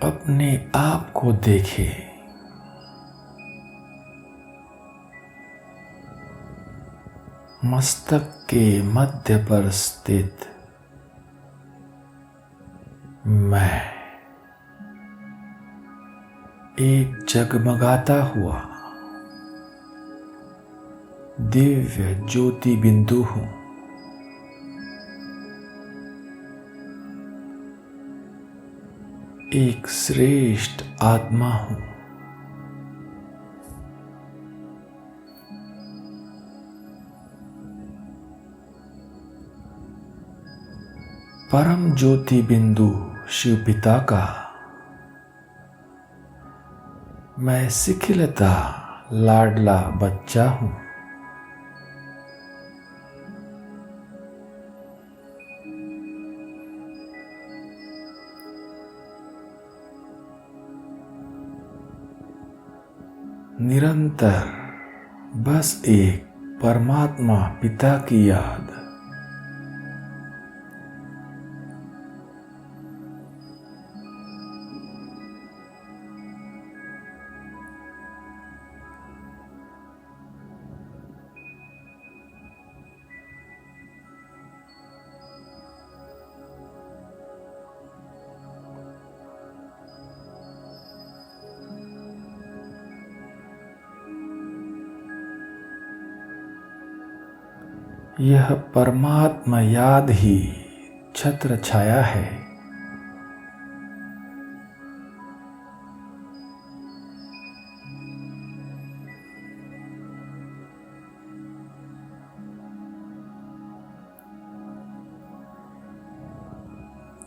अपने आप को देखे। मस्तक के मध्य पर स्थित मैं एक जगमगाता हुआ दिव्य ज्योति बिंदु हूं। एक श्रेष्ठ आत्मा हूं। परम ज्योति बिंदु शिव पिता का मैं सिखिलता लाडला बच्चा हूं। निरंतर बस एक परमात्मा पिता की याद। यह परमात्मा याद ही छत्र छाया है।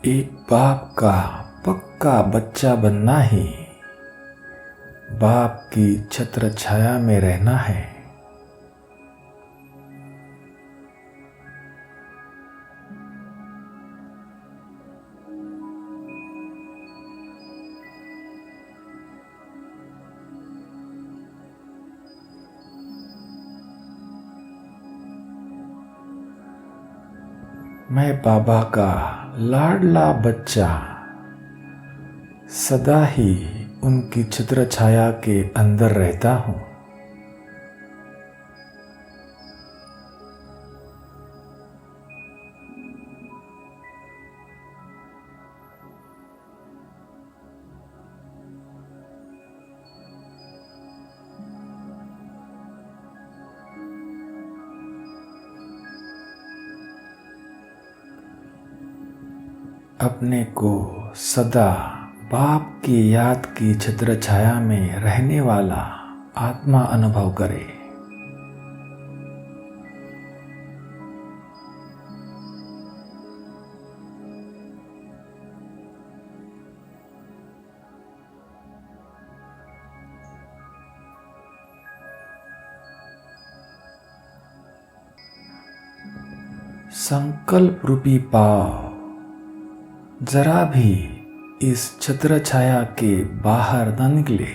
एक बाप का पक्का बच्चा बनना ही बाप की छत्र छाया में रहना है। मैं बाबा का लाडला बच्चा सदा ही उनकी छत्र छाया के अंदर रहता हूं। अपने को सदा बाप की याद की छत्र छाया में रहने वाला आत्मा अनुभव करे। संकल्प रूपी पाव जरा भी इस छत्र छाया के बाहर न निकले।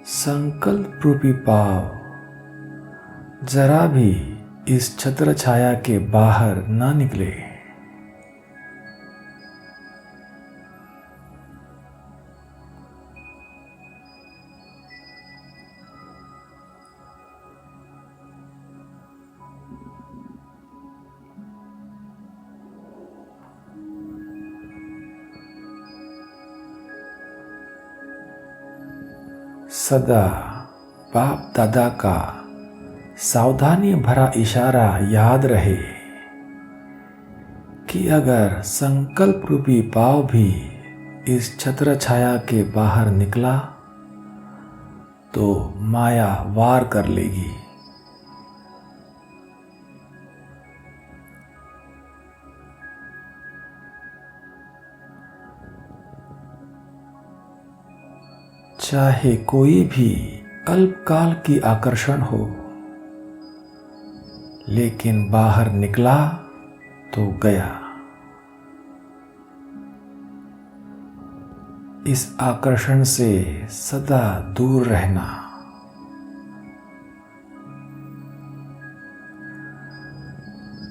संकल्प रूपी पाव जरा भी इस छत्र छाया के बाहर न निकले। सदा बाप दादा का सावधानी भरा इशारा याद रहे कि अगर संकल्प रूपी पाव भी इस छत्र छाया के बाहर निकला तो माया वार कर लेगी। चाहे कोई भी अल्पकाल की आकर्षण हो, लेकिन बाहर निकला तो गया। इस आकर्षण से सदा दूर रहना।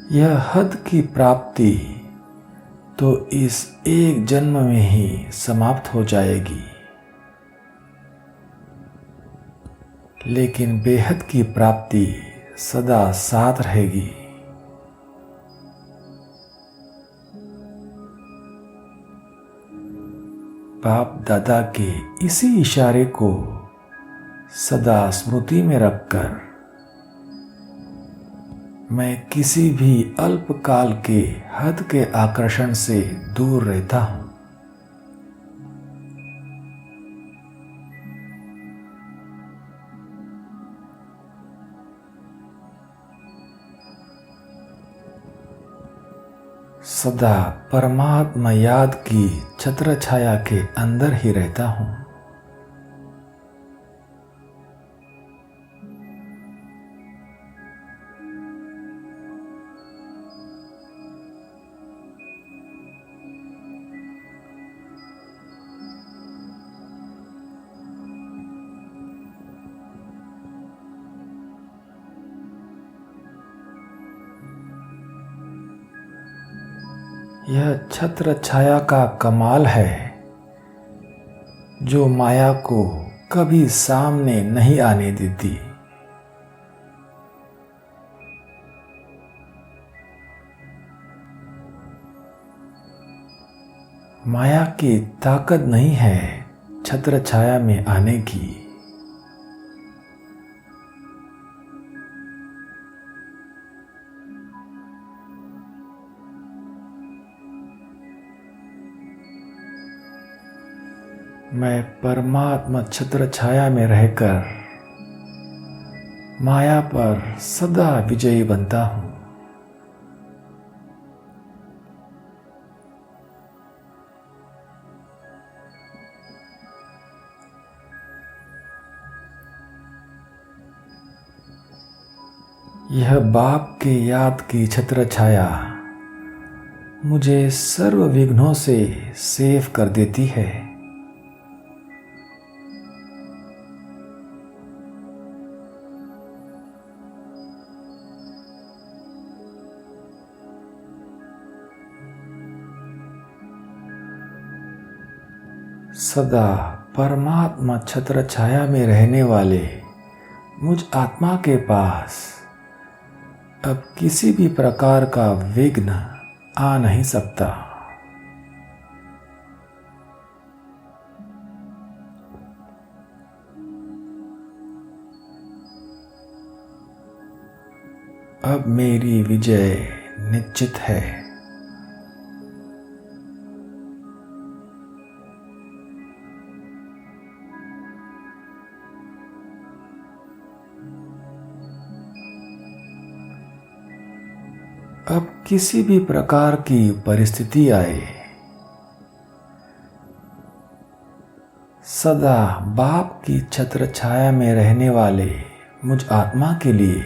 यह हद की प्राप्ति तो इस एक जन्म में ही समाप्त हो जाएगी, लेकिन बेहद की प्राप्ति सदा साथ रहेगी। बाप दादा के इसी इशारे को सदा स्मृति में रखकर मैं किसी भी अल्पकाल के हद के आकर्षण से दूर रहता हूं। सदा परमात्मा याद की छत्र छाया के अंदर ही रहता हूं। यह छत्र छाया का कमाल है जो माया को कभी सामने नहीं आने देती। माया की ताकत नहीं है छत्र छाया में आने की। मैं परमात्मा छत्र छाया में रहकर माया पर सदा विजयी बनता हूं। यह बाप के याद की छत्र छाया मुझे सर्व विघ्नों से सेव कर देती है। सदा परमात्मा छत्र छाया में रहने वाले मुझ आत्मा के पास अब किसी भी प्रकार का विघ्न आ नहीं सकता। अब मेरी विजय निश्चित है। अब किसी भी प्रकार की परिस्थिति आए, सदा बाप की छत्र छाया में रहने वाले मुझ आत्मा के लिए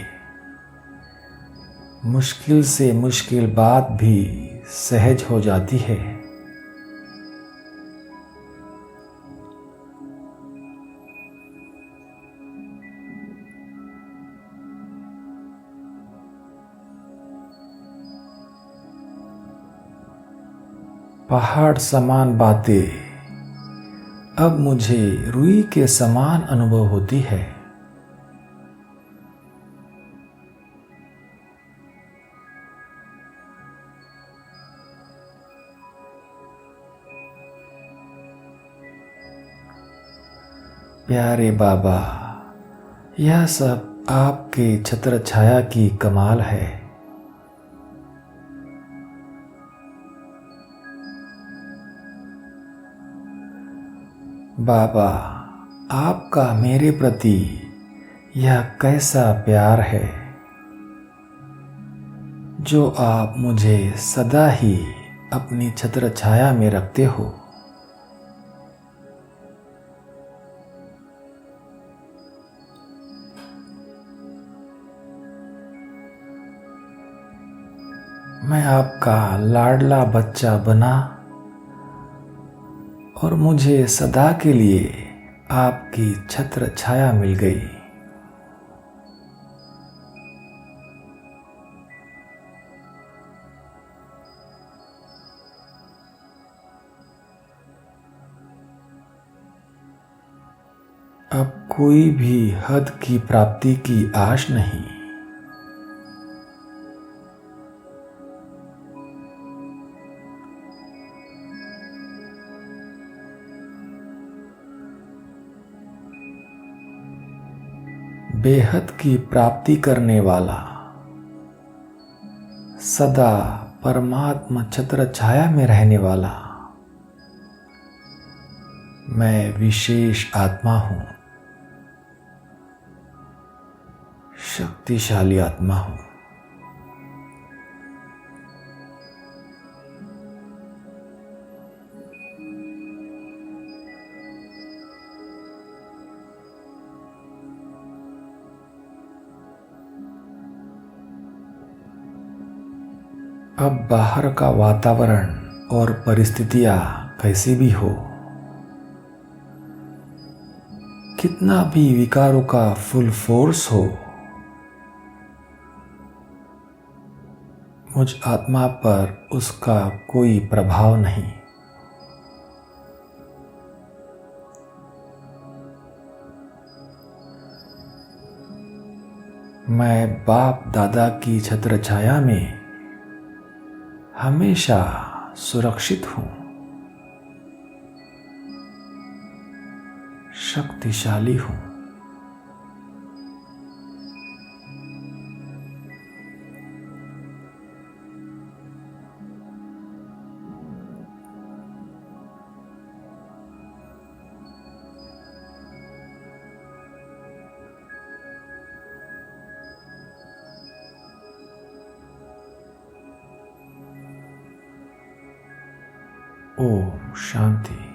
मुश्किल से मुश्किल बात भी सहज हो जाती है। पहाड़ समान बातें अब मुझे रुई के समान अनुभव होती है। प्यारे बाबा, यह सब आपके छत्र छाया की कमाल है। बाबा, आपका मेरे प्रति यह कैसा प्यार है जो आप मुझे सदा ही अपनी छत्र छाया में रखते हो। मैं आपका लाडला बच्चा बना और मुझे सदा के लिए आपकी छत्र छाया मिल गई। कोई भी हद की प्राप्ति की आश नहीं। बेहद की प्राप्ति करने वाला, सदा परमात्मा छत्र छाया में रहने वाला मैं विशेष आत्मा हूं, शक्तिशाली आत्मा हूं। अब बाहर का वातावरण और परिस्थितियां कैसी भी हो, कितना भी विकारों का फुल फोर्स हो, मुझ आत्मा पर उसका कोई प्रभाव नहीं। मैं बाप दादा की छत्र छाया में हमेशा सुरक्षित हूं, शक्तिशाली हूं। ओम शांति।